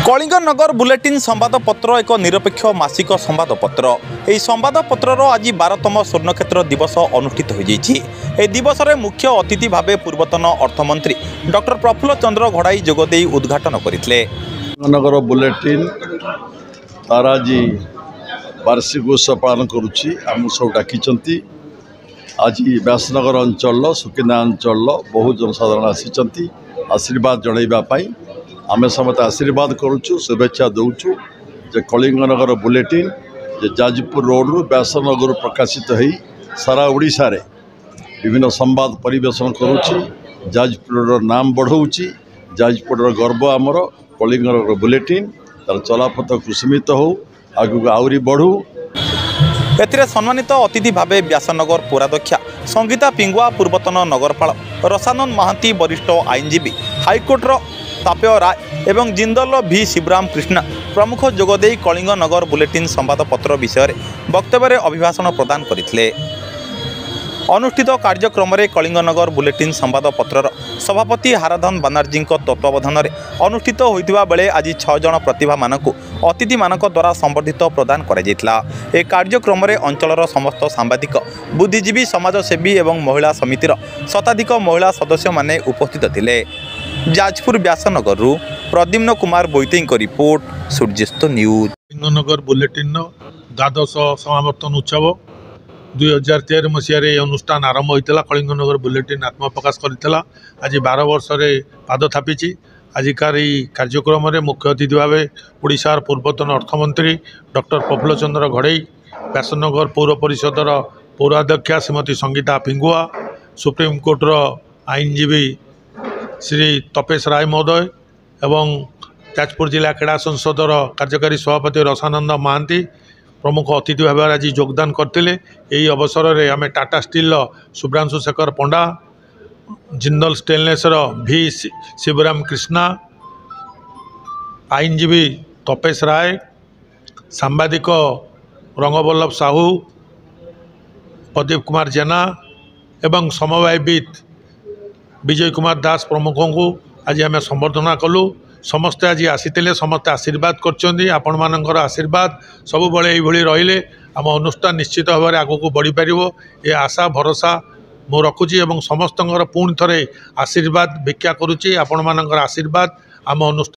Kalinganagar bulletin संवादपत्र एक निरपेक्ष मासिक संवादपत्र। यह संवादपत्र आज 12तम स्वर्णक्षेत्र दिवस अनुष्ठित हो दिवस में मुख्य अतिथि भाव पूर्वतन अर्थमंत्री डॉक्टर प्रफुल्ल चंद्र घड़ाई जोगदे उद्घाटन करते। नगर बुलेटिन तार आज वार्षिक उत्सव पालन करुच्ची आम सब डाकी। आज व्यासनगर अंचल सुकिंदा अंचल बहु जनसाधारण आसी आशीर्वाद जनवाई आम समस्त आशीर्वाद करुचु शुभेच्छा दौचु जे कलिंगनगर बुलेटिन जे जाजपुर रोड रु व्यासनगर प्रकाशित हो सारा ओडिशा रे विभिन्न संवाद परिवेशन करुच्ची। जाजपुर नाम बढ़ाऊँगी। जाजपुर गर्व आमर कलिंगनगर बुलेटिन तार चलापथ कुसुमित हो आगू आहरी बढ़ू। एथिरे सम्मानित अतिथि भावे व्यासनगर पौराध्यक्षा संगीता पिंगुआ पूर्वतन नगरपाल रसानंद महांती वरिष्ठ आईनजीवी हाइकोर्टर ताप्य राय एवं जिंदल भी शिवराम कृष्ण प्रमुख जोगदे कलिंगनगर बुलेटिन संवादपत्र विषय वक्तव्य अभिभाषण प्रदान करते। अनुष्ठित कार्यक्रम में कलिंगनगर बुलेटिन संवादपत्र सभापति हाराधन बानार्जी तत्वावधान में अनुष्ठित होता बेले आज 6 जन प्रतिभा मानक अतिथि मानक द्वारा संबर्धित प्रदान कर कार्यक्रम में अंचलर समस्त सांबादिक बुद्धिजीवी समाजसेवी एवं महिला समितिर शताधिक महिला सदस्य माने उपस्थित थिले। Jajpur Vyasanagar Pradyumna Kumar Boite report Suryasta news. Kalinganagar bulletin द्वादश समावर्तन उत्सव 2013 मसीह अनुष्ठान आरंभ होता। कलिंगनगर बुलेटिन आत्मप्रकाश करता आज 12 वर्ष पाद थापी। आजिकार कार्यक्रम में मुख्य अतिथि भाव ओडिशार पूर्वतन अर्थमंत्री डॉक्टर प्रफुल्ल चंद्र घड़ाई, व्यासनगर पौर परिषदर पौराध्यक्षा श्रीमती संगीता पिंगुआ, सुप्रीमकोर्टर आईनजीवी श्री तपेश राय महोदय एवं जाजपुर जिला क्रीड़ा संसदर कार्यकारी सभापति रसानंद महांती प्रमुख अतिथि भाव आज योगदान करते। यही अवसर में आम टाटा स्टील शुभ्रांशु शेखर पंडा, जिंदल स्टेनलेस भी शिवराम कृष्णा, आईनजीवी तपेश राय, सांबादिक रंगवल्लभ साहू, प्रदीप कुमार जेना एवं समवायविद विजय कुमार दास प्रमुखों को आज आम संबर्धना कलु। समस्ते आज आसीते समस्ते आशीर्वाद कर आपण मानकर आशीर्वाद सब बड़े ये रहिले आम अनुष्ठान निश्चित भाव में आगू बढ़ी पार ये आशा भरोसा मु रखुची एवं समस्त पुणी थे आशीर्वाद भिक्षा करुच्ची। आपण मानकर आशीर्वाद आम अनुष्ठान